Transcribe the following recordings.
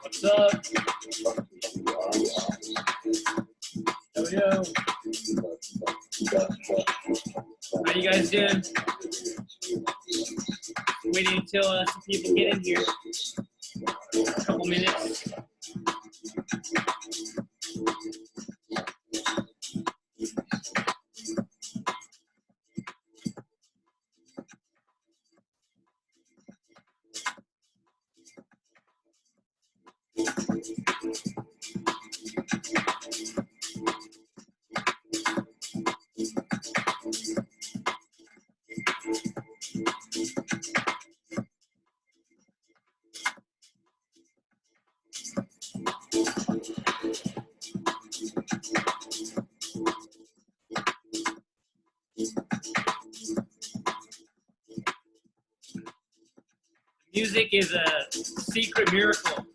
What's up? Yo. How you guys doing? Waiting until some people get in here. A couple minutes. Music is a secret miracle.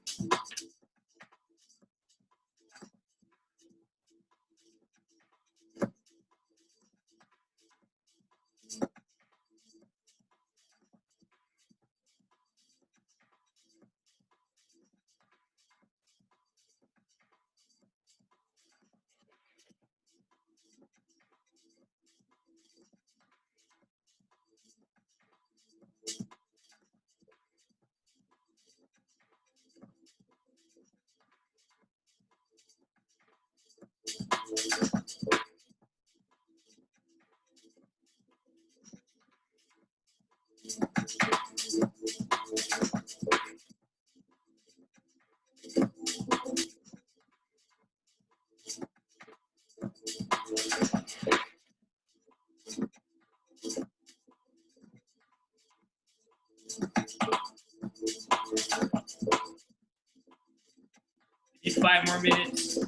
Need 5 more minutes.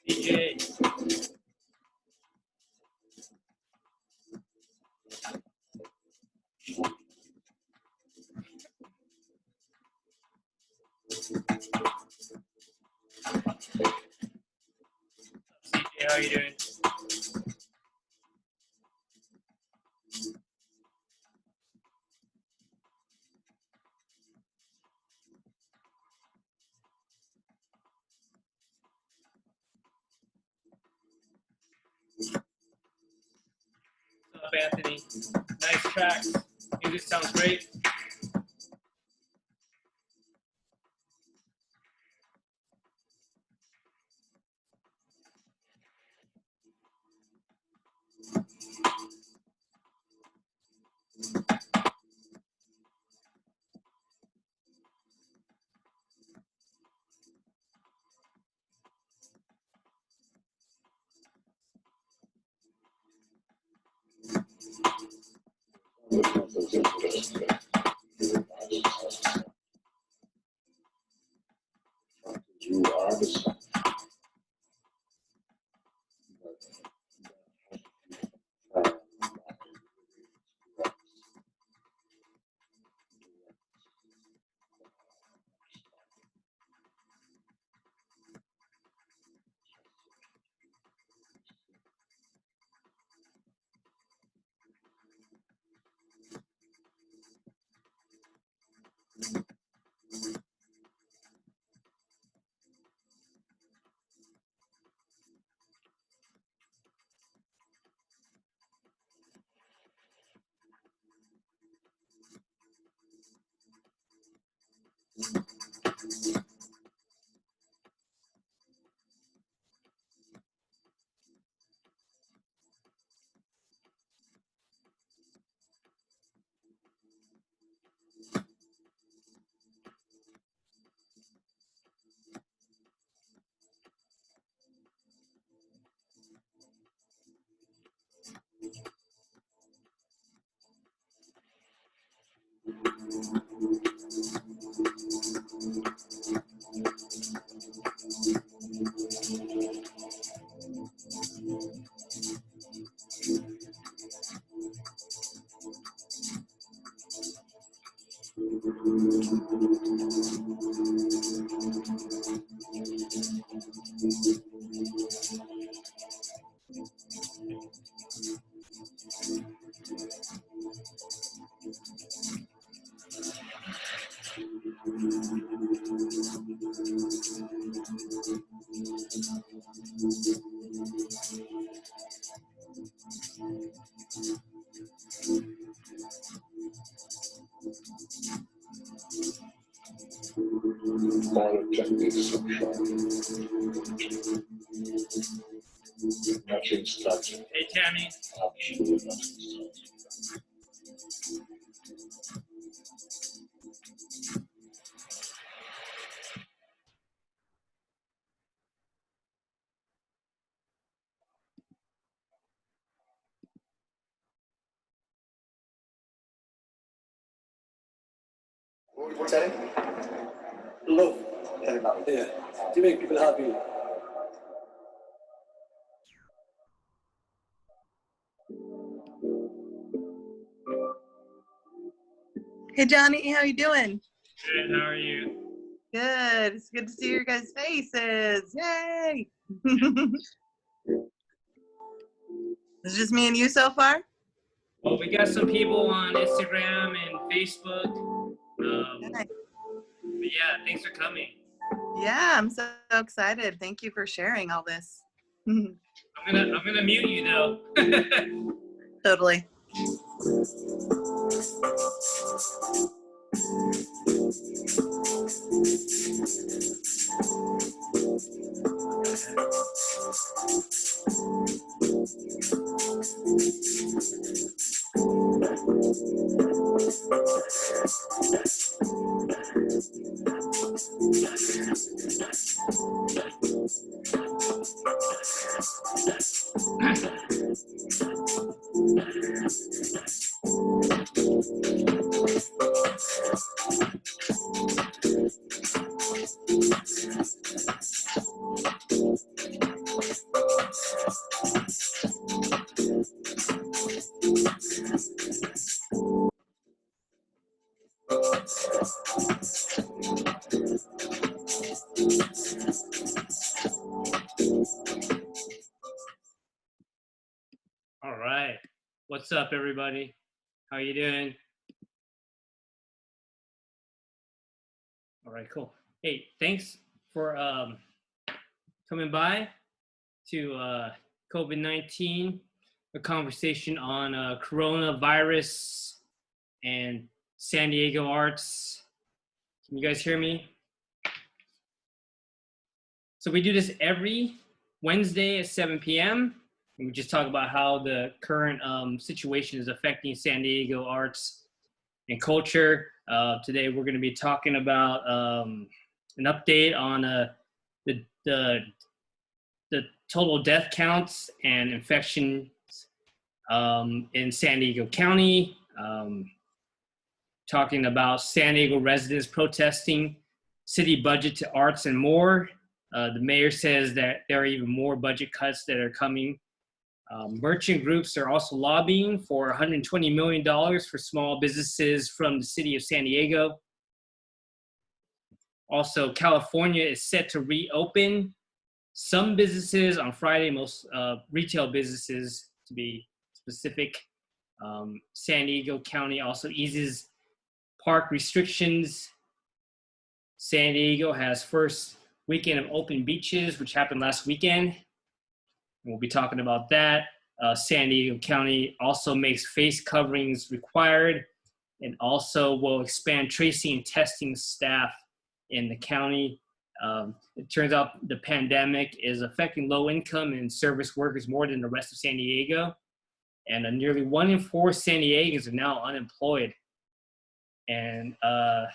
DJ. CJ, how you doing? Anthony. Nice tracks. Music sounds great. You are the sun. All techniques of nothing stops it. Hey, Tammy. Absolutely nothing stops it. What's that? Love. Yeah. To make people happy. Hey Johnny, how you doing? Good, how are you? Good. It's good to see your guys' faces. Yay! It's just me and you so far? Well, we got some people on Instagram and Facebook. Nice. But yeah, thanks for coming. Yeah, I'm so excited. Thank you for sharing all this. I'm gonna mute you though. Totally. All right. What's up, everybody? How you doing? All right, cool. Hey, thanks for coming by to COVID-19 a conversation on coronavirus and San Diego arts. Can you guys hear me? So we do this every Wednesday at 7 p.m. And we just talk about how the current situation is affecting San Diego arts and culture. Today we're going to be talking about an update on the total death counts and infections in San Diego County. Talking about San Diego residents protesting city budget to arts and more. The mayor says that there are even more budget cuts that are coming. Merchant groups are also lobbying for $120 million for small businesses from the city of San Diego. Also, California is set to reopen some businesses on Friday, most retail businesses to be specific. San Diego County also eases park restrictions. San Diego has first weekend of open beaches, which happened last weekend. And we'll be talking about that. San Diego County also makes face coverings required and also will expand tracing and testing staff in the county. It turns out the pandemic is affecting low income and service workers more than the rest of San Diego. And nearly 1 in 4 San Diegans are now unemployed. And I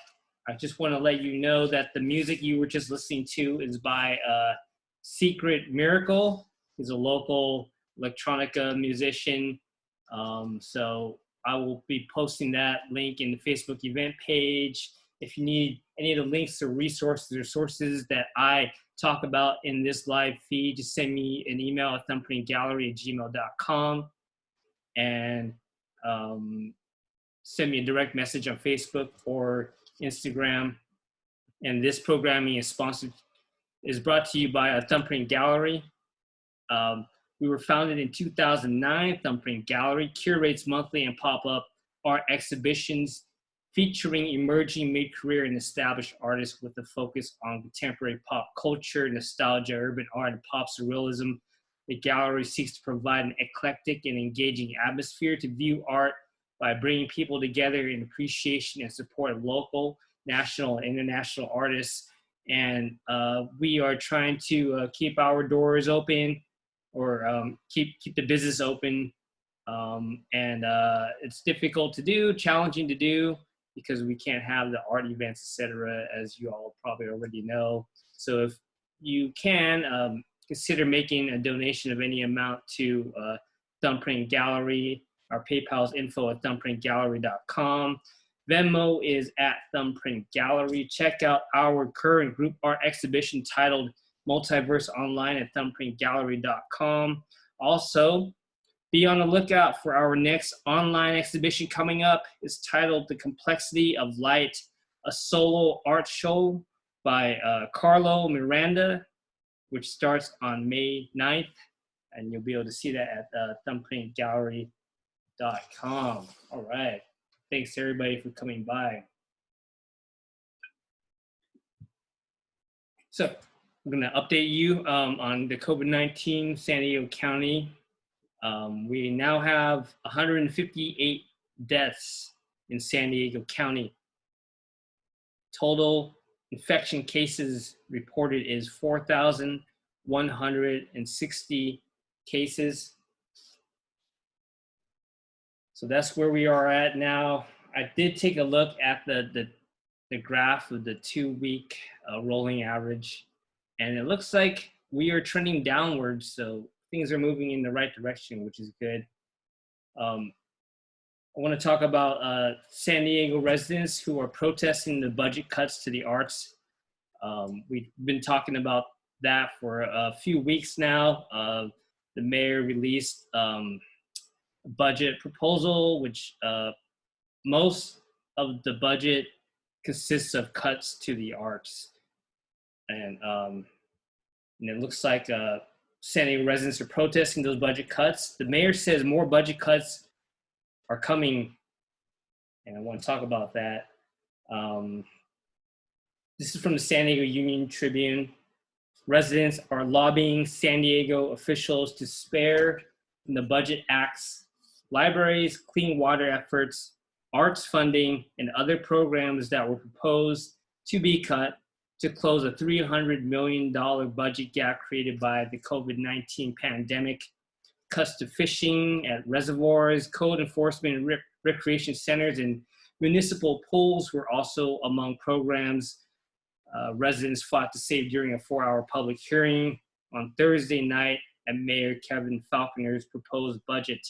just want to let you know that the music you were just listening to is by Secret Miracle. He's a local electronica musician. So I will be posting that link in the Facebook event page. If you need any of the links to resources or sources that I talk about in this live feed, just send me an email at thumbprintgallery@gmail.com and send me a direct message on Facebook or Instagram. And this programming is brought to you by Thumbprint Gallery. We were founded in 2009. Thumbprint Gallery curates monthly and pop-up art exhibitions featuring emerging mid-career and established artists with a focus on contemporary pop culture, nostalgia, urban art, and pop surrealism. The gallery seeks to provide an eclectic and engaging atmosphere to view art by bringing people together in appreciation and support of local, national, and international artists. And we are trying to keep our doors open or keep the business open. And it's difficult to do, challenging to do, because we can't have the art events, etc., as you all probably already know. So if you can, consider making a donation of any amount to Thumbprint Gallery. Our PayPal is info@thumbprintgallery.com. Venmo is @thumbprintgallery. Check out our current group art exhibition titled Multiverse online at thumbprintgallery.com. Also, be on the lookout for our next online exhibition coming up. It's titled The Complexity of Light, a solo art show by Carlo Miranda, which starts on May 9th. And you'll be able to see that at thumbprintgallery.com. All right. Thanks everybody for coming by. So I'm going to update you on the COVID-19 San Diego County. We now have 158 deaths in San Diego County. Total infection cases reported is 4,160 cases. So that's where we are at now. I did take a look at the graph of the 2-week rolling average, and it looks like we are trending downwards. So things are moving in the right direction, which is good. I want to talk about San Diego residents who are protesting the budget cuts to the arts. We've been talking about that for a few weeks now. The mayor released a budget proposal, which most of the budget consists of cuts to the arts. And it looks like San Diego residents are protesting those budget cuts. The mayor says more budget cuts are coming, and I want to talk about that. This is from the San Diego Union Tribune. Residents are lobbying San Diego officials to spare in the budget acts libraries, clean water efforts, arts funding, and other programs that were proposed to be cut to close a $300 million budget gap created by the COVID-19 pandemic. Cuts to fishing at reservoirs, code enforcement and recreation centers, and municipal pools were also among programs residents fought to save during a 4-hour public hearing on Thursday night at Mayor Kevin Faulconer's proposed budget.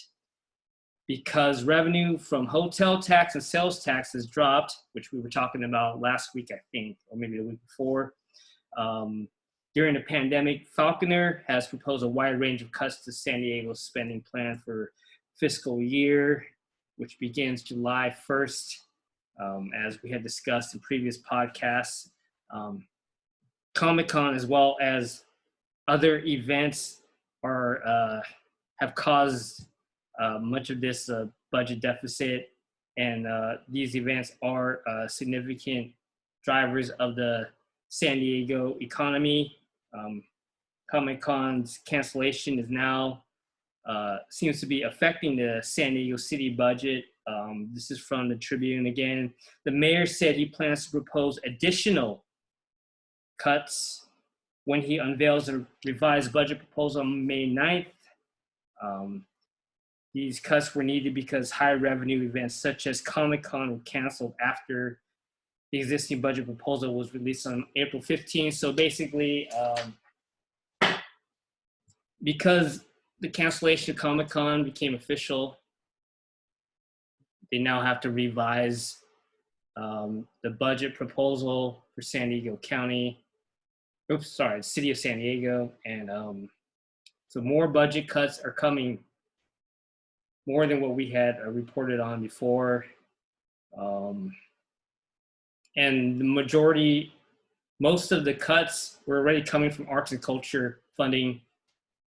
Because revenue from hotel tax and sales tax has dropped, which we were talking about last week, I think, or maybe the week before, during the pandemic, Faulconer has proposed a wide range of cuts to San Diego's spending plan for fiscal year, which begins July 1st. As we had discussed in previous podcasts, Comic-Con as well as other events have caused much of this budget deficit, and these events are significant drivers of the San Diego economy. Comic-Con's cancellation is now seems to be affecting the San Diego city budget. This is from the Tribune again. The mayor said he plans to propose additional cuts when he unveils a revised budget proposal on May 9th. These cuts were needed because high revenue events such as Comic-Con were canceled after the existing budget proposal was released on April 15th. So basically, because the cancellation of Comic-Con became official, they now have to revise the budget proposal for San Diego County. City of San Diego. And so more budget cuts are coming, more than what we had reported on before. And the majority, most of the cuts were already coming from arts and culture funding.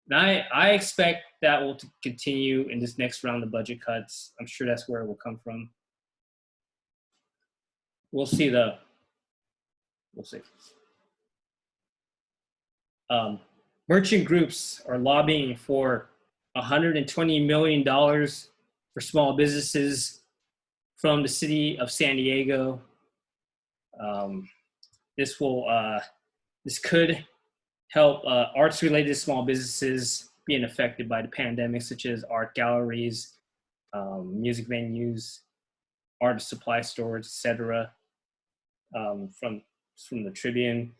And I expect that will continue in this next round of budget cuts. I'm sure that's where it will come from. We'll see though. We'll see. Merchant groups are lobbying for $120 million for small businesses from the city of San Diego. This could help arts-related small businesses being affected by the pandemic, such as art galleries, music venues, art supply stores, etc. From the Tribune.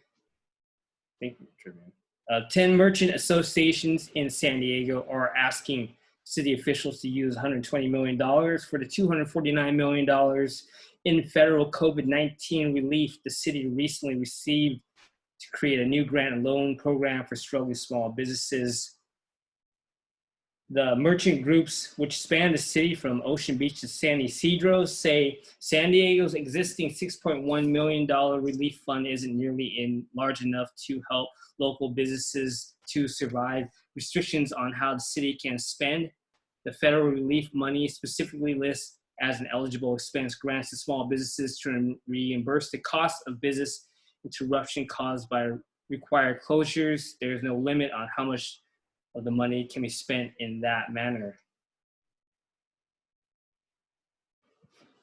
I think the Tribune. 10 merchant associations in San Diego are asking city officials to use $120 million for the $249 million in federal COVID-19 relief the city recently received to create a new grant and loan program for struggling small businesses. The merchant groups, which span the city from Ocean Beach to San Ysidro, say San Diego's existing $6.1 million relief fund isn't nearly large enough to help local businesses to survive. Restrictions on how the city can spend the federal relief money specifically lists as an eligible expense grants to small businesses to reimburse the cost of business interruption caused by required closures. There's no limit on how much of the money can be spent in that manner.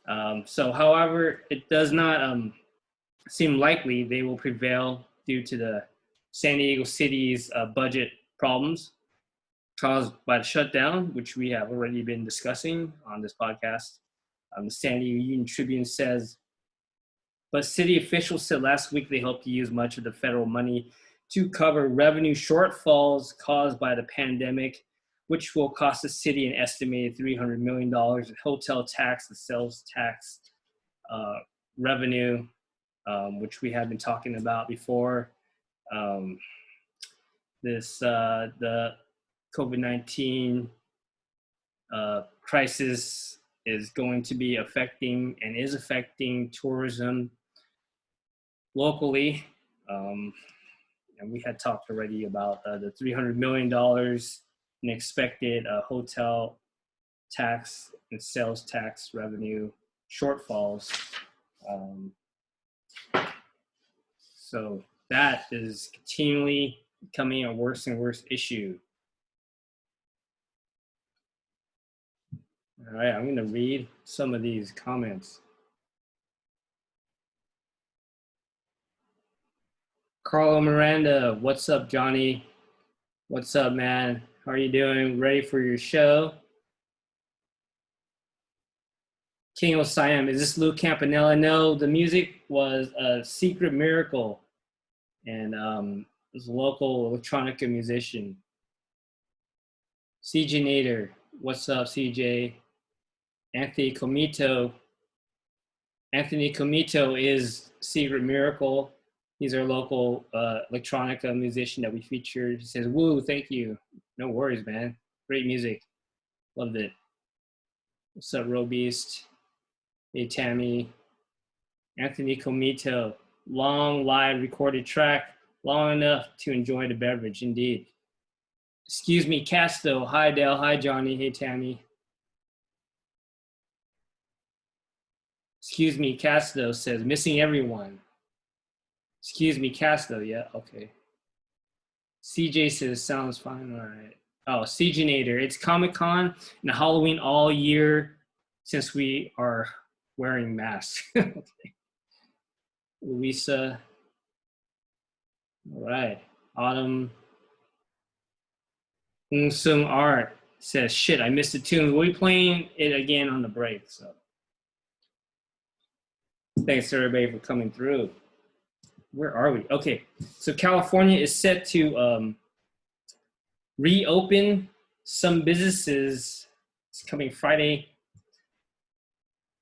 However, it does not seem likely they will prevail due to the San Diego City's budget problems caused by the shutdown, which we have already been discussing on this podcast. The San Diego Union Tribune says, but city officials said last week they hope to use much of the federal money to cover revenue shortfalls caused by the pandemic, which will cost the city an estimated $300 million in hotel tax and sales tax revenue, which we have been talking about before. The COVID-19 crisis is going to be affecting and is affecting tourism locally. And we had talked already about the $300 million in expected hotel tax and sales tax revenue shortfalls. So that is continually becoming a worse and worse issue. All right, I'm gonna read some of these comments. Carlo Miranda, what's up, Johnny? What's up, man? How are you doing? Ready for your show? King of Siam, is this Lou Campanella? No, the music was a Secret Miracle, and it was a local electronica musician. CJ Nader, what's up, CJ? Anthony Comito is Secret Miracle. He's our local electronica musician that we featured. He says, woo, thank you. No worries, man. Great music. Loved it. What's up, Robeast? Hey, Tammy. Anthony Comito. Long live recorded track. Long enough to enjoy the beverage, indeed. Excuse me, Casto. Hi, Dale. Hi, Johnny. Hey, Tammy. Excuse me, Casto says, missing everyone. Excuse me, Casto. Yeah, okay. CJ says, sounds fine. All right. Oh, CJnator. It's Comic-Con and Halloween all year since we are wearing masks. Okay. Louisa. All right. Autumn. Sung Art says, shit, I missed the tune. We'll be playing it again on the break. So thanks everybody for coming through. Where are we? Okay. So California is set to reopen some businesses. It's coming Friday.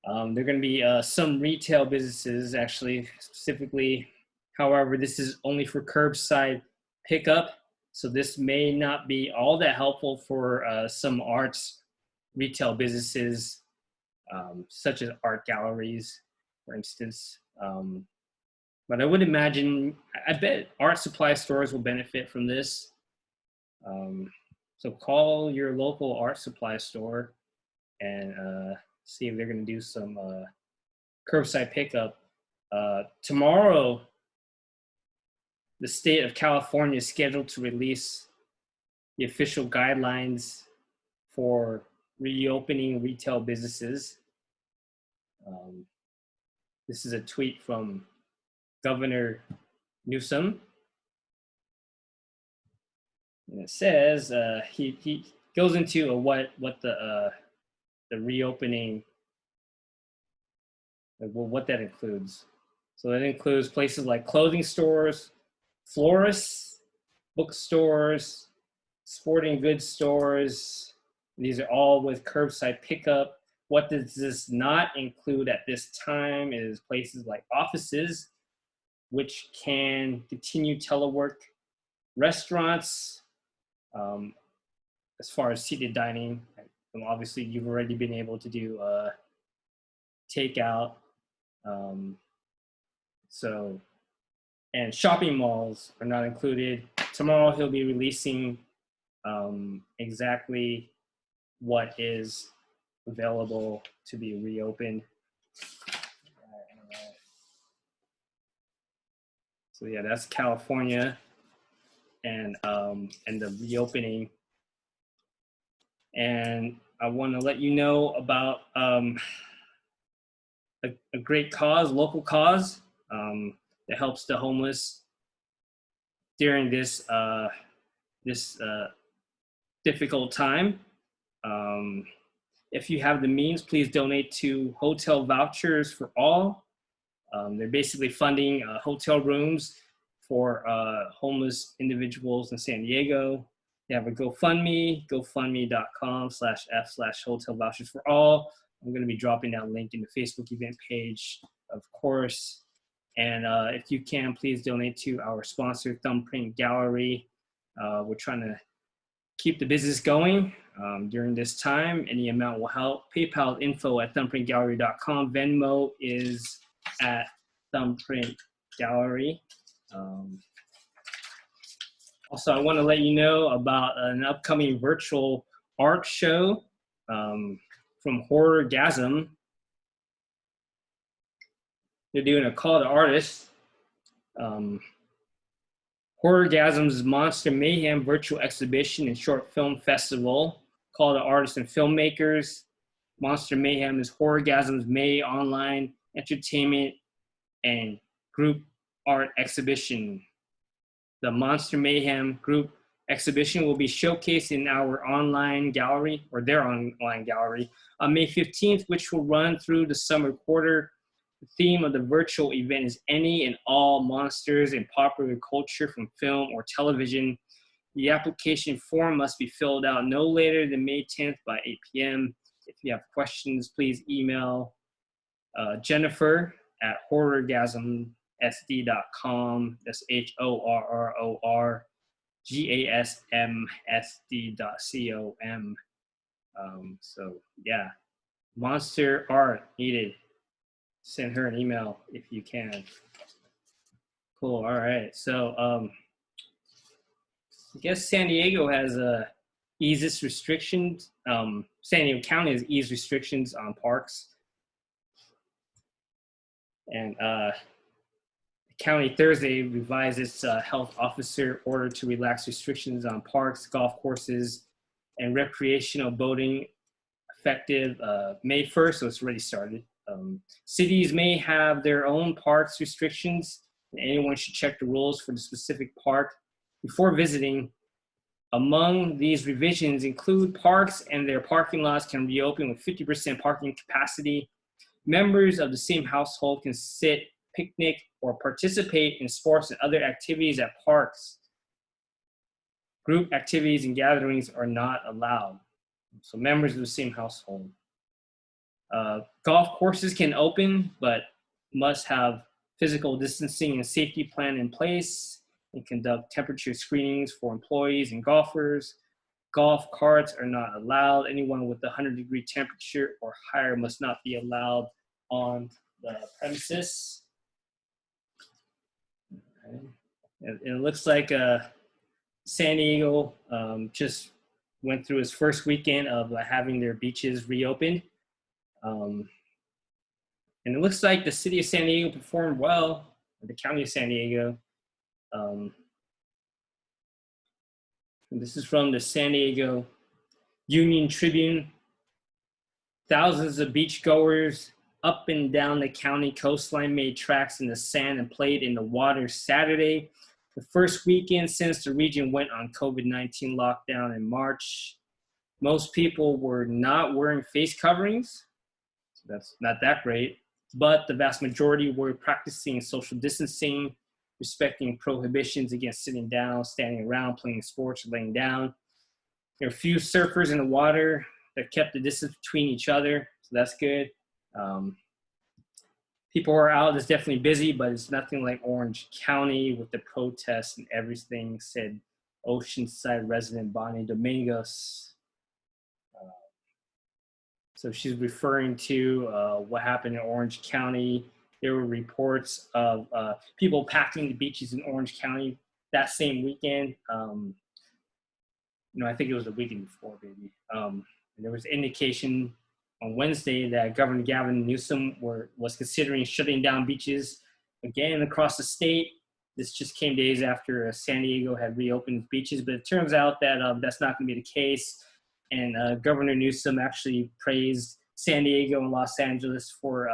There are going to be some retail businesses, actually, specifically. However, this is only for curbside pickup. So this may not be all that helpful for some arts retail businesses, such as art galleries, for instance. But I would imagine, I bet art supply stores will benefit from this. So call your local art supply store and see if they're going to do some curbside pickup. Tomorrow, the state of California is scheduled to release the official guidelines for reopening retail businesses. This is a tweet from Governor Newsom. And it says he goes into what the reopening, what that includes. So that includes places like clothing stores, florists, bookstores, sporting goods stores. These are all with curbside pickup. What does this not include at this time is places like offices, which can continue telework, restaurants, as far as seated dining. Obviously, you've already been able to do takeout. And shopping malls are not included. Tomorrow, he'll be releasing exactly what is available to be reopened. So yeah, that's California and the reopening. And I want to let you know about a great cause, local cause that helps the homeless during this difficult time. If you have the means, please donate to Hotel Vouchers for All. They're basically funding hotel rooms for homeless individuals in San Diego. They have a GoFundMe, gofundme.com/f/Hotel Vouchers for All. I'm going to be dropping that link in the Facebook event page, of course. And if you can, please donate to our sponsor, Thumbprint Gallery. We're trying to keep the business going during this time. Any amount will help. PayPal info@thumbprintgallery.com. Venmo is at Thumbprint Gallery. Also, I want to let you know about an upcoming virtual art show from Horrorgasm. They're doing a call to artists. Horrorgasm's Monster Mayhem virtual exhibition and short film festival. Call to artists and filmmakers. Monster Mayhem is Horrorgasm's May online entertainment and group art exhibition. The Monster Mayhem group exhibition will be showcased in our online gallery, or their online gallery, on May 15th, which will run through the summer quarter. The theme of the virtual event is any and all monsters in popular culture from film or television. The application form must be filled out no later than May 10th by 8 p.m. If you have questions, please email Jennifer at horrorgasmsd.com. That's HORRORGASMSD.com. So yeah, monster art needed. Send her an email if you can. Cool. All right. So I guess San Diego has eases restrictions. San Diego County has eased restrictions on parks. And the county Thursday revised its health officer order to relax restrictions on parks, golf courses, and recreational boating effective May 1st, so it's already started. Cities may have their own parks restrictions, and anyone should check the rules for the specific park before visiting. Among these revisions include parks and their parking lots can reopen with 50% parking capacity. Members of the same household can sit, picnic, or participate in sports and other activities at parks. Group activities and gatherings are not allowed. So members of the same household. Golf courses can open, but must have physical distancing and safety plan in place and conduct temperature screenings for employees and golfers. Golf carts are not allowed. Anyone with 100-degree temperature or higher must not be allowed on the premises. Okay. And it looks like San Diego just went through its first weekend of having their beaches reopened. And it looks like the city of San Diego performed well, the county of San Diego. This is from the San Diego Union Tribune. Thousands of beachgoers up and down the county coastline made tracks in the sand and played in the water Saturday, the first weekend since the region went on COVID-19 lockdown in March. Most people were not wearing face coverings, so that's not that great, but the vast majority were practicing social distancing, respecting prohibitions against sitting down, standing around, playing sports, or laying down. There are a few surfers in the water that kept the distance between each other, so that's good. People are out, it's definitely busy, but it's nothing like Orange County with the protests and everything, said Oceanside resident Bonnie Domingos. So she's referring to what happened in Orange County. There were reports of people packing the beaches in Orange County that same weekend. I think it was the weekend before, maybe. And there was indication on Wednesday that Governor Gavin Newsom was considering shutting down beaches again across the state. This just came days after San Diego had reopened beaches, but it turns out that that's not going to be the case. And Governor Newsom actually praised San Diego and Los Angeles for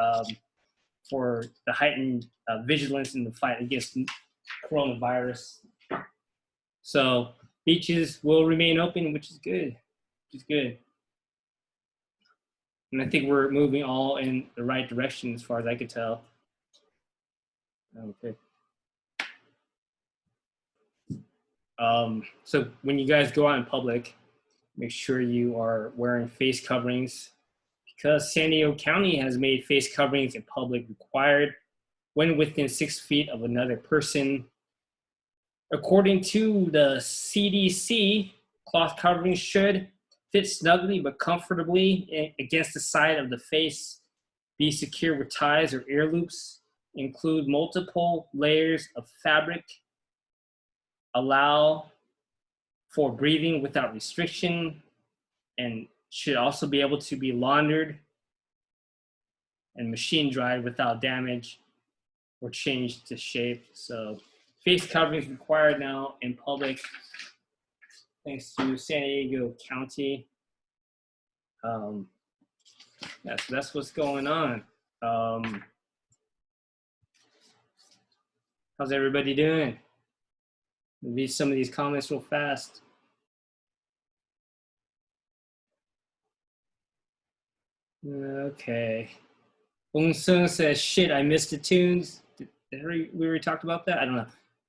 the heightened vigilance in the fight against coronavirus. So beaches will remain open, which is good. And I think we're moving all in the right direction as far as I could tell. Okay. So when you guys go out in public, make sure you are wearing face coverings, because San Diego County has made face coverings in public required when within 6 feet of another person. According to the CDC, cloth coverings should fit snugly but comfortably against the side of the face, be secure with ties or ear loops, include multiple layers of fabric, allow for breathing without restriction, and should also be able to be laundered and machine dried without damage or changed to shape. So face covering is required now in public, thanks to San Diego County. that's what's going on. How's everybody doing? Read some of these comments real fast. Okay. Ung Sung says, shit, I missed the tunes. We already talked about that? I don't know.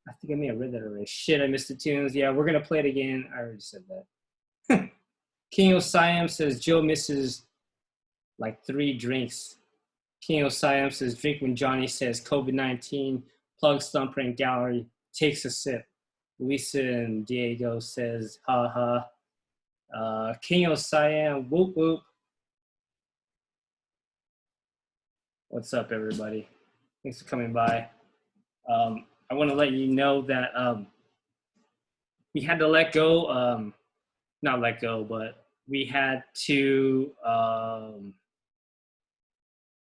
I think I may have read that already. Shit, I missed the tunes. Yeah, we're going to play it again. I already said that. King Osiam says, Joe misses like 3 drinks. King Osiam says, drink when Johnny says COVID-19, plug Thumbprint Gallery, takes a sip. Luisa and Diego says, ha ha. King Osiam, whoop whoop. What's up, everybody? Thanks for coming by. I want to let you know that we had to let go, not let go, but we had to, what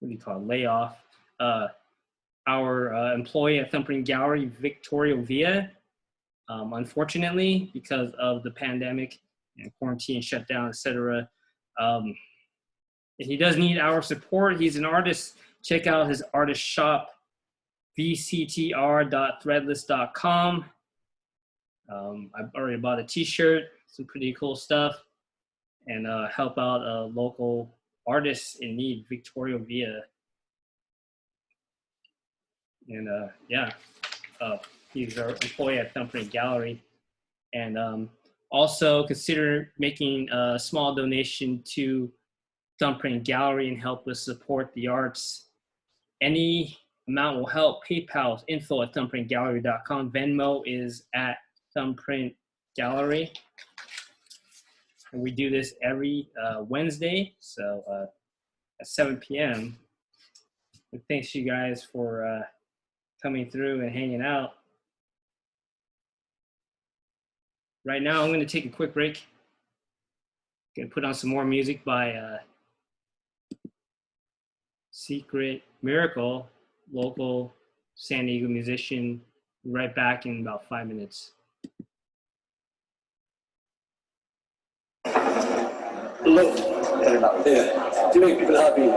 do you call it, lay off our employee at Thumbprint Gallery, Victoria Villa, unfortunately, because of the pandemic and quarantine, shutdown, etc. He does need our support. He's an artist. Check out his artist shop, vctr.threadless.com. I've already bought a t-shirt, some pretty cool stuff, and help out local artists in need, Victoria Villa. And yeah, he's our employee at Thumbprint Gallery. And also consider making a small donation to Thumbprint Gallery and help us support the arts. Any amount will help. PayPal info@thumbprintgallery.com. Venmo is at Thumbprint Gallery. And we do this every Wednesday, so at 7 p.m. And thanks you guys for coming through and hanging out. Right now, I'm going to take a quick break. Going to put on some more music by Secret Miracle, local San Diego musician. Right back in about 5 minutes. Love, yeah, to make people happy.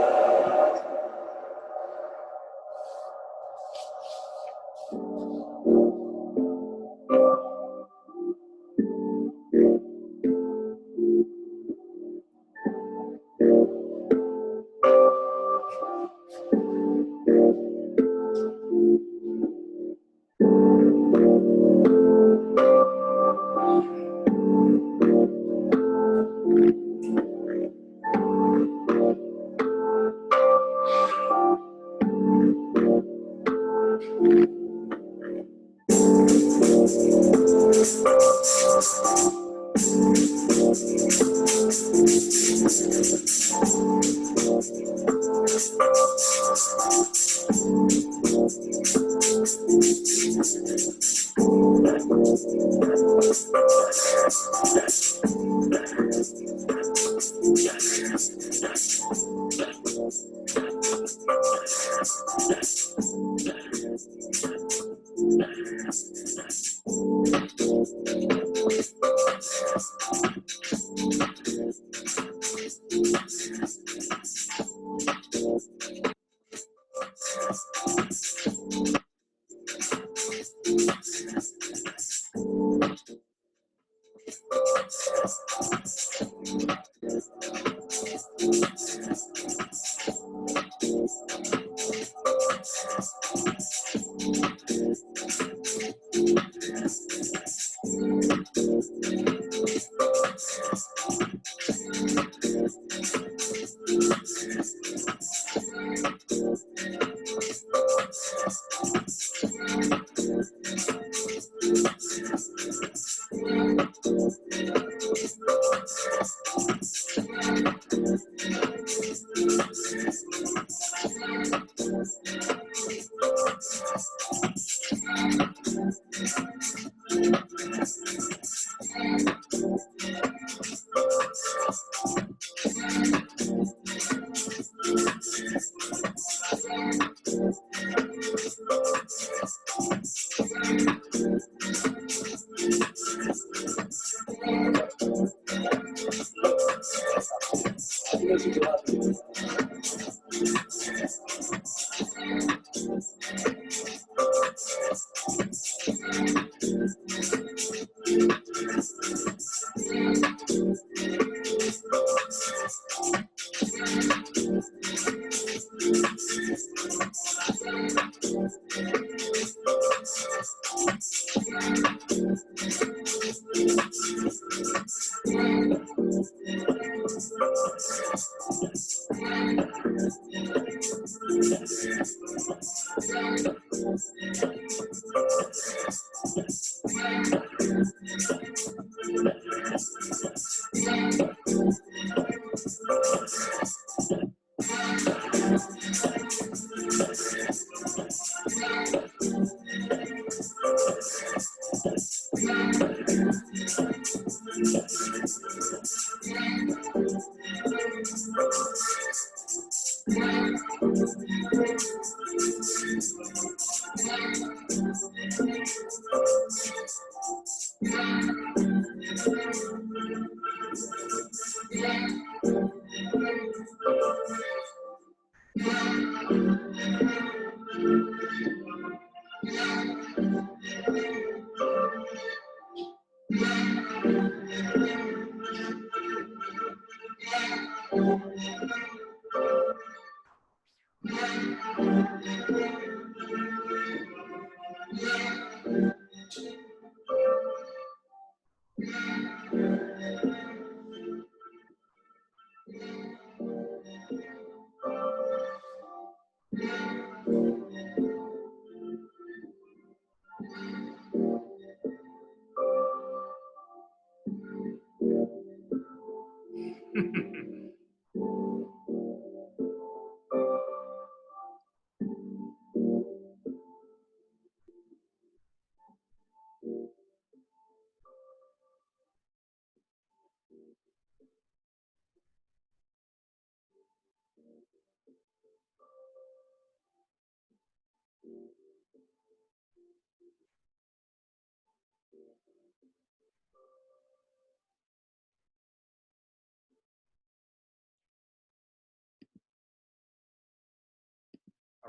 To make people happy.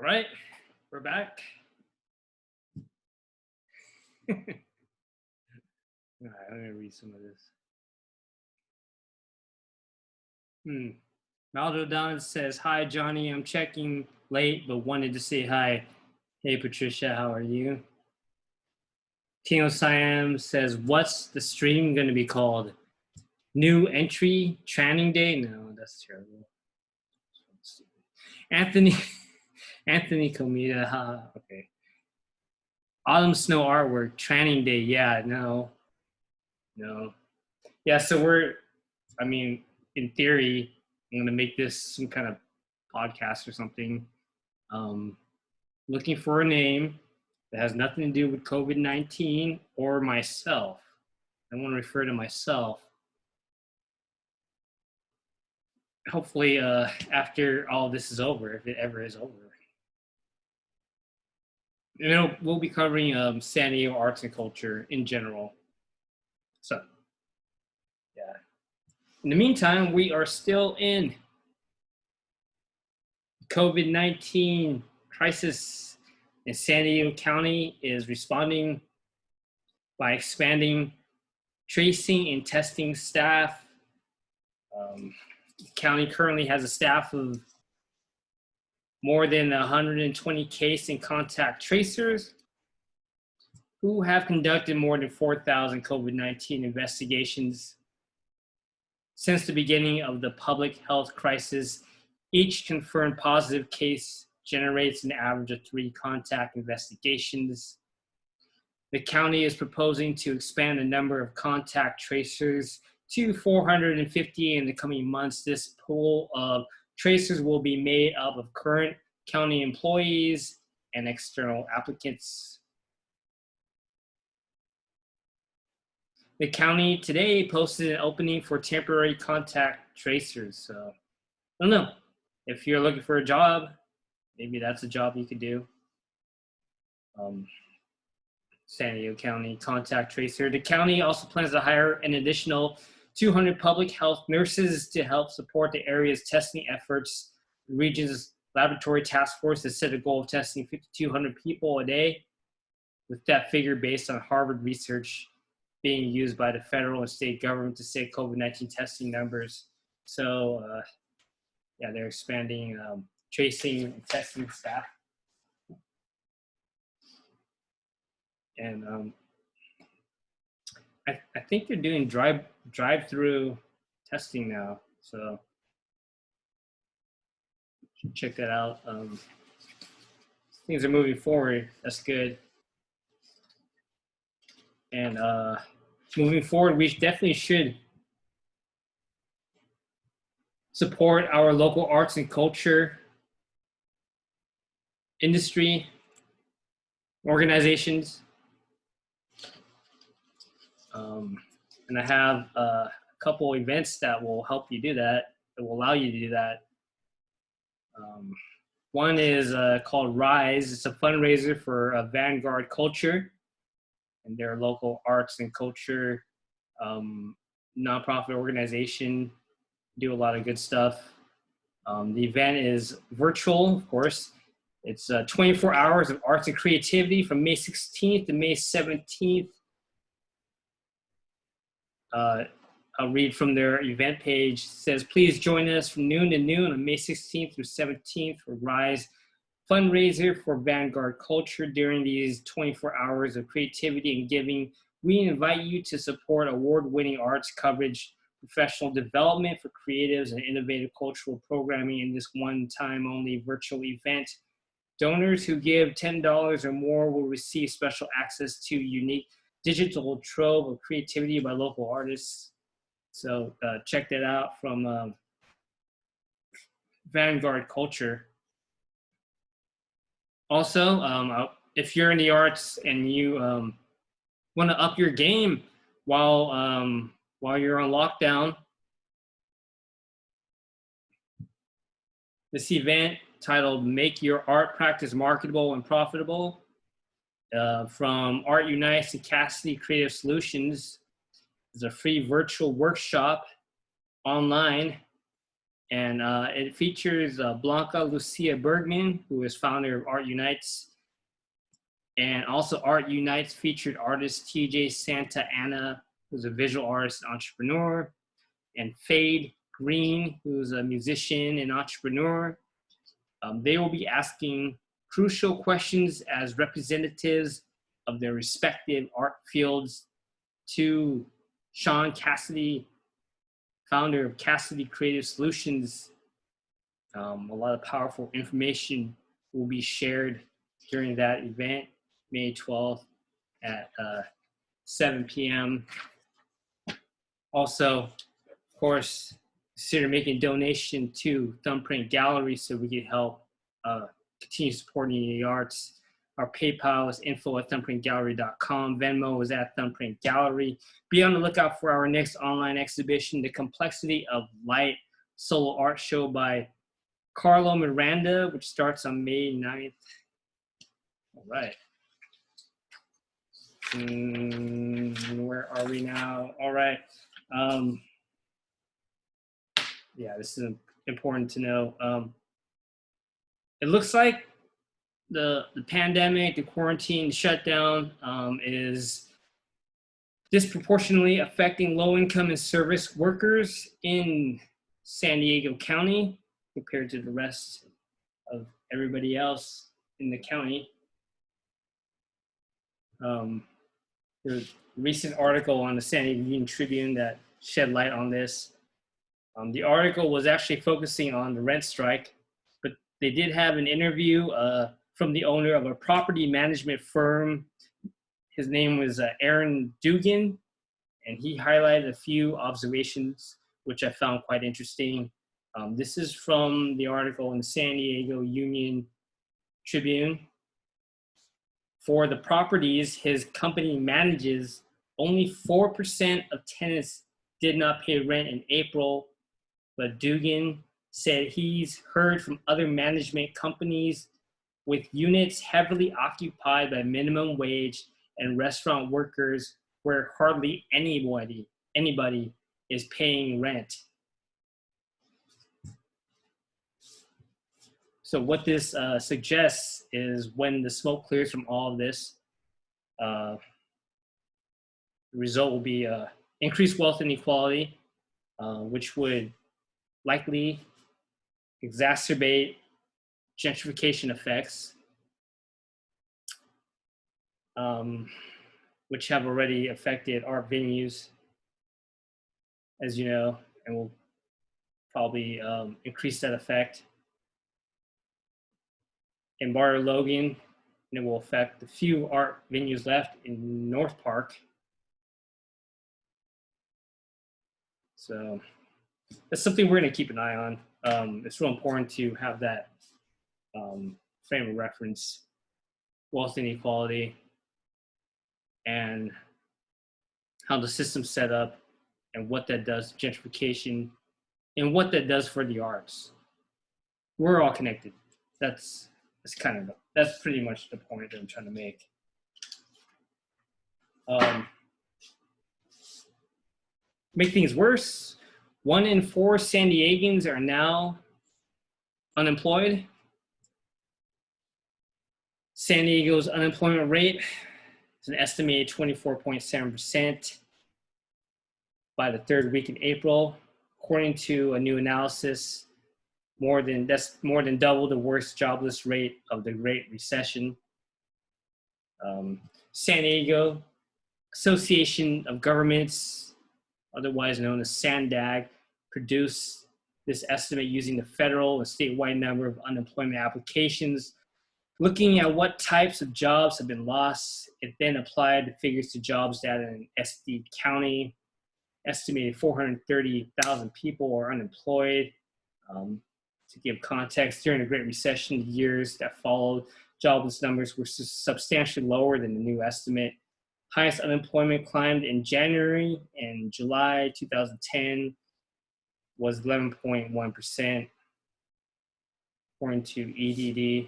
All right, we're back. All right, I'm gonna read some of this. Maldo Don says, "Hi Johnny, I'm checking late, but wanted to say hi. Hey Patricia, how are you?" Tino Siam says, "What's the stream gonna be called? New entry training day?" No, that's terrible. Anthony Comida, okay. Autumn Snow Artwork, training day. Yeah, no. Yeah, so I mean, in theory, I'm gonna make this some kind of podcast or something. Looking for a name that has nothing to do with COVID-19 or myself. I want to refer to myself. Hopefully, after all this is over, if it ever is over. We'll be covering San Diego arts and culture in general. So, yeah. In the meantime, we are still in COVID-19 crisis, and San Diego County is responding by expanding tracing and testing staff. The county currently has a staff of more than 120 case and contact tracers who have conducted more than 4,000 COVID-19 investigations since the beginning of the public health crisis. Each confirmed positive case generates an average of 3 contact investigations. The county is proposing to expand the number of contact tracers to 450 in the coming months. This pool of tracers will be made up of current county employees and external applicants. The county today posted an opening for temporary contact tracers. So I don't know. If you're looking for a job, maybe that's a job you could do. San Diego County contact tracer. The county also plans to hire an additional 200 public health nurses to help support the area's testing efforts. The region's laboratory task force has set a goal of testing 5,200 people a day, with that figure based on Harvard research being used by the federal and state government to set COVID-19 testing numbers. So, yeah, they're expanding tracing and testing staff. And I think they're doing drive-through testing now. So check that out. things are moving forward. That's good. And moving forward, we definitely should support our local arts and culture industry organizations. And I have a couple events that will help you do that, that will allow you to do that. One is called Rise. It's a fundraiser for Vanguard Culture and their local arts and culture nonprofit organization. Do a lot of good stuff. The event is virtual, of course. It's 24 hours of arts and creativity from May 16th to May 17th. I'll read from their event page. It says, please join us from noon to noon on May 16th through 17th for Rise fundraiser for Vanguard Culture. During these 24 hours of creativity and giving, we invite you to support award-winning arts coverage, professional development for creatives, and innovative cultural programming in this one-time only virtual event. Donors who give $10 or more will receive special access to unique digital trove of creativity by local artists. So check that out from Vanguard Culture. Also, if you're in the arts and you want to up your game while you're on lockdown, this event titled Make Your Art Practice Marketable and Profitable from Art Unites and Cassidy Creative Solutions is a free virtual workshop online. And it features Blanca Lucia Bergman, who is founder of Art Unites. And also Art Unites featured artist TJ Santa Anna, who's a visual artist and entrepreneur. And Fade Green, who's a musician and entrepreneur. They will be asking crucial questions as representatives of their respective art fields to Sean Cassidy, founder of Cassidy Creative Solutions. A lot of powerful information will be shared during that event, May 12th at 7 p.m. Also, of course, consider making a donation to Thumbprint Gallery so we can help continue supporting the arts. Our PayPal is info@thumbprintgallery.com. Venmo is @Thumbprint Gallery. Be on the lookout for our next online exhibition, The Complexity of Light, solo art show by Carlo Miranda, which starts on May 9th. All right. Where are we now? All right. Yeah, this is important to know. It looks like the pandemic, the quarantine, the shutdown is disproportionately affecting low-income and service workers in San Diego County compared to the rest of everybody else in the county. There's a recent article on the San Diego Union Tribune that shed light on this. The article was actually focusing on the rent strike, but they did have an interview from the owner of a property management firm. His name was Aaron Dugan, and he highlighted a few observations which I found quite interesting. This is from the article in the San Diego Union Tribune. For the properties his company manages, only 4% of tenants did not pay rent in April, but Dugan said he's heard from other management companies with units heavily occupied by minimum wage and restaurant workers where hardly anybody is paying rent. So what this suggests is when the smoke clears from all of this, the result will be increased wealth inequality, which would likely exacerbate gentrification effects, which have already affected art venues, as you know, and will probably increase that effect. in Bar Logan, and it will affect the few art venues left in North Park. So that's something we're going to keep an eye on. It's real important to have that frame of reference, wealth inequality, and how the system's set up, and what that does to gentrification, and what that does for the arts. We're all connected. That's pretty much the point that I'm trying to make. Make things worse, 1 in 4 San Diegans are now unemployed. San Diego's unemployment rate is an estimated 24.7% by the 3rd week in April, according to a new analysis. That's more than double the worst jobless rate of the Great Recession. San Diego Association of Governments, otherwise known as SANDAG, produced this estimate using the federal and statewide number of unemployment applications. Looking at what types of jobs have been lost, it then applied the figures to jobs data in SD County. Estimated 430,000 people are unemployed. To give context, during the Great Recession, the years that followed, jobless numbers were substantially lower than the new estimate. Highest unemployment climbed in January and July 2010 was 11.1%, according to EDD.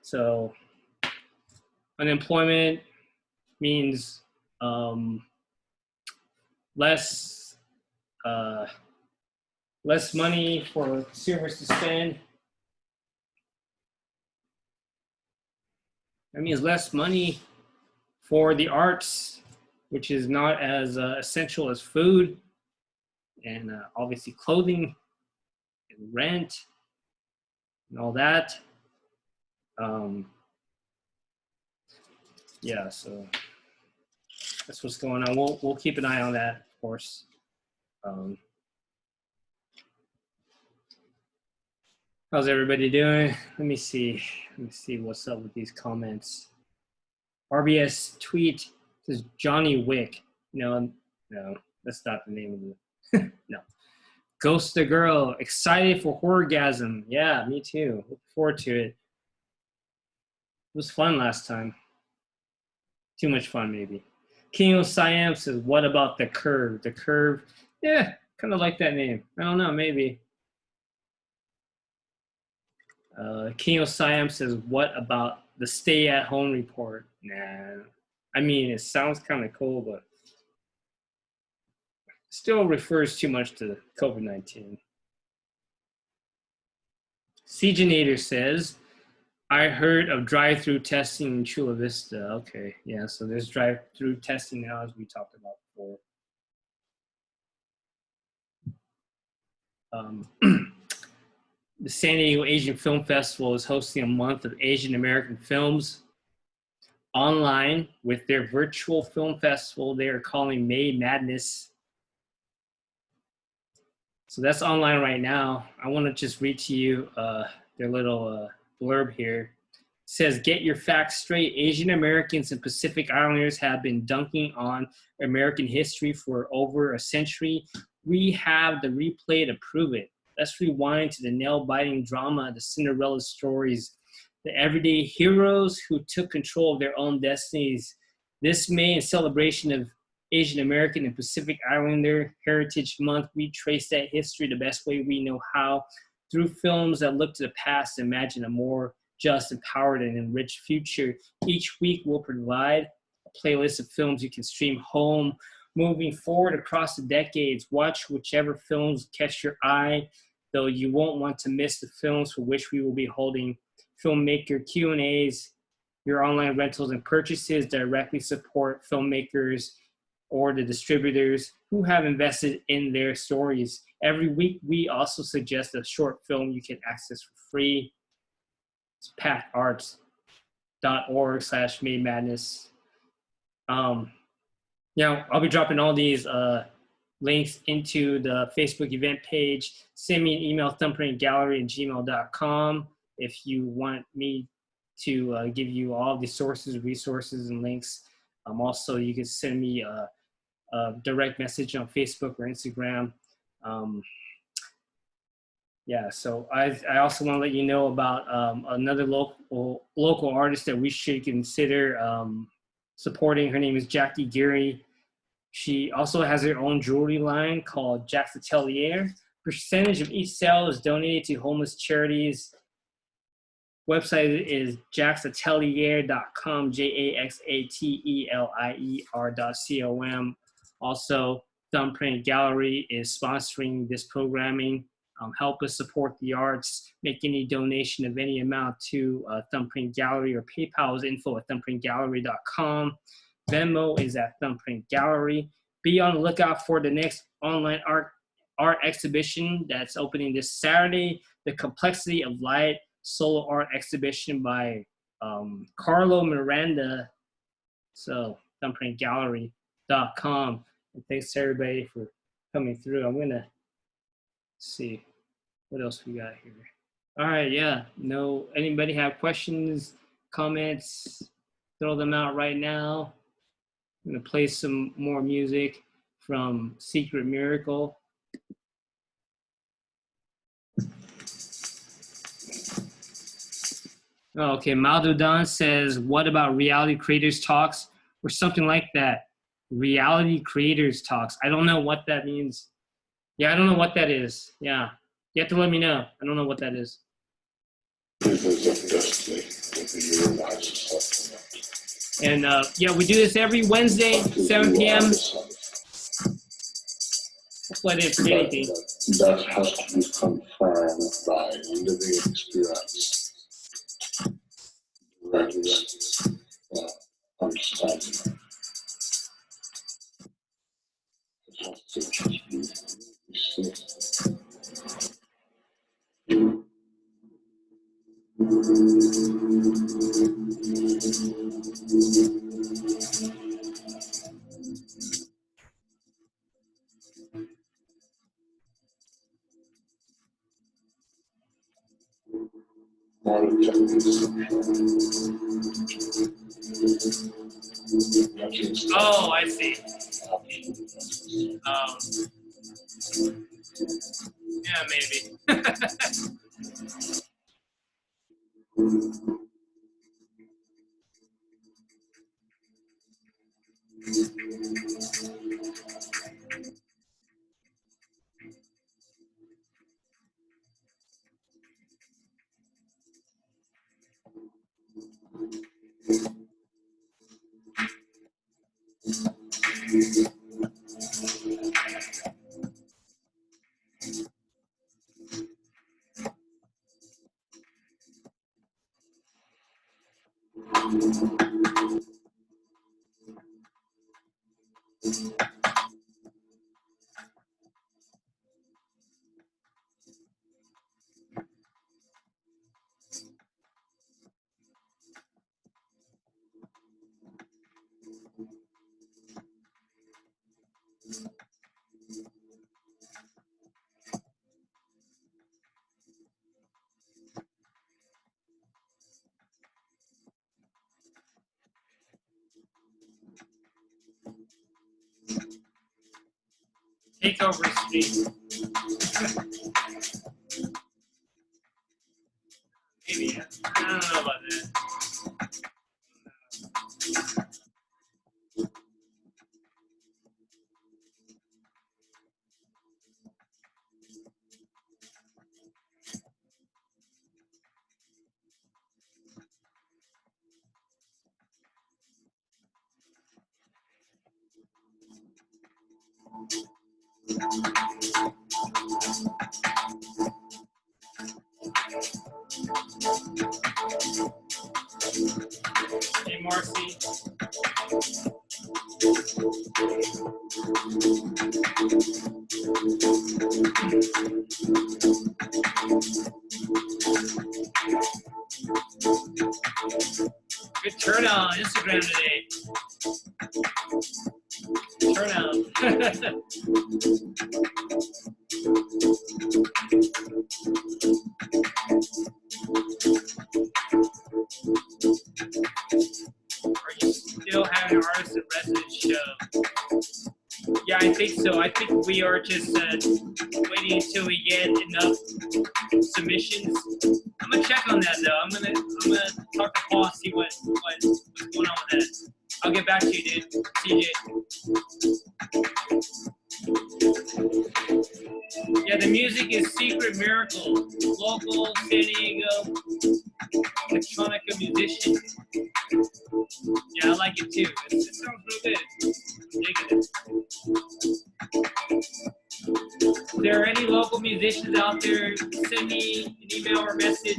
So unemployment means less money for consumers to spend. That means less money for the arts, which is not as essential as food and obviously clothing and rent and all that. Yeah, so that's what's going on. We'll keep an eye on that, of course. How's everybody doing? Let me see what's up with these comments. RBS tweet says Johnny Wick. No, that's not the name of the. No. Ghost the Girl, excited for Horrorgasm. Yeah, me too. Look forward to it. It was fun last time. Too much fun, maybe. King of Siam says, what about The Curve? The Curve, yeah, kind of like that name. I don't know, maybe. King of Siam says, what about the stay-at-home report? Nah, I mean, it sounds kind of cool, but still refers too much to COVID-19. Seagenator says, I heard of drive-through testing in Chula Vista. Okay, yeah, so there's drive-through testing now, as we talked about before. The San Diego Asian Film Festival is hosting a month of Asian American films online with their virtual film festival they are calling May Madness. So that's online right now. I want to just read to you their little blurb here. It says, get your facts straight. Asian Americans and Pacific Islanders have been dunking on American history for over a century. We have the replay to prove it. Let's rewind to the nail-biting drama, the Cinderella stories, the everyday heroes who took control of their own destinies. This May, in celebration of Asian American and Pacific Islander Heritage Month, we trace that history the best way we know how, through films that look to the past and imagine a more just, empowered, and enriched future. Each week we'll provide a playlist of films you can stream home. Moving forward across the decades, watch whichever films catch your eye, though you won't want to miss the films for which we will be holding filmmaker Q&As. Your online rentals and purchases directly support filmmakers or the distributors who have invested in their stories. Every week, we also suggest a short film you can access for free. It's pactarts.org/May Madness. I'll be dropping all these links into the Facebook event page. Send me an email, thumbprintgallery@gmail.com. if you want me to give you all the sources, resources, and links. Also, you can send me a direct message on Facebook or Instagram. Yeah, so I also want to let you know about another local artist that we should consider supporting. Her name is Jackie Geary. She also has her own jewelry line called Jack's Atelier. Percentage of each sale is donated to homeless charities. Website is jacksatelier.com, JAXATELIER.com. Also, Thumbprint Gallery is sponsoring this programming. Help us support the arts. Make any donation of any amount to Thumbprint Gallery, or PayPal is info@thumbprintgallery.com. Venmo is at Thumbprint Gallery. Be on the lookout for the next online art exhibition that's opening this Saturday, The Complexity of Light solo art exhibition by Carlo Miranda. So thumbprintgallery.com. And thanks to everybody for coming through. I'm gonna see what else we got here. All right, yeah. No, anybody have questions, comments? Throw them out right now. I'm gonna play some more music from Secret Miracle. Oh, okay, Maldodan says, what about Reality Creators Talks or something like that? Reality Creators Talks. I don't know what that means. Yeah, I don't know what that is. Yeah, you have to let me know. I don't know what that is. And yeah, we do this every Wednesday, 7 p.m. Hopefully I didn't forget anything. That has to be confirmed by living experience. Understanding. It has to just be received. Oh, I see. Yeah, maybe. Take over Steve. Maybe. I don't know about that. Hey, Marcy. Good turnout on Instagram today. Turnout. Yeah, I think so. I think we are just waiting until we get enough submissions. I'm gonna check on that though. I'm gonna talk to Paul and see what's going on with that. I'll get back to you, dude. CJ. Yeah, the music is Secret Miracle, local San Diego electronica musician. Yeah, I like it too. It sounds real good. Dig it. If there are any local musicians out there, send me an email or message.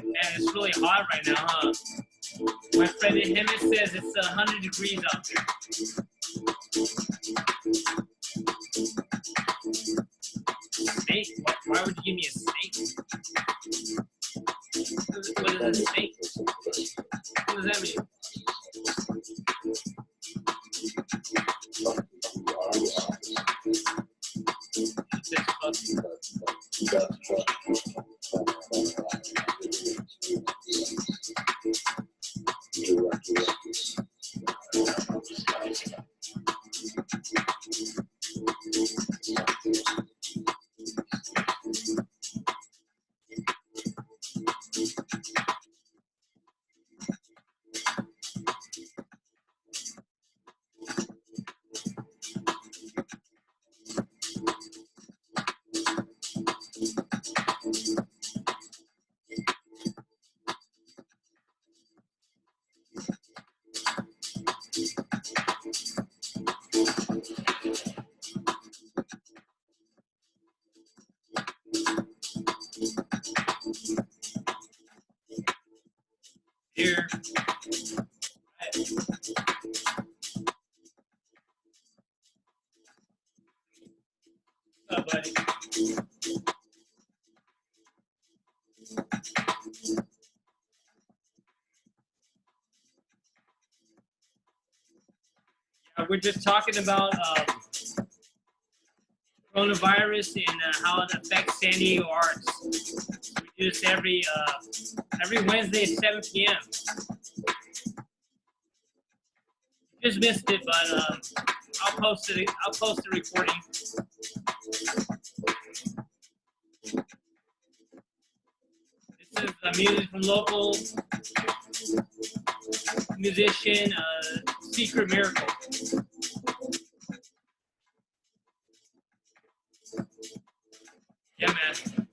Man, it's really hot right now, huh? My friend in Hemet says it's 100 degrees out there. Snake? Why would you give me a snake? What is a snake? What does that mean? Here. What's up, buddy? We're just talking about coronavirus and how it affects San Diego arts. We do this every Wednesday at 7 p.m. Just missed it, but I'll post it. I'll post the recording. This is music from local musician, Secret Miracle. Yeah, man.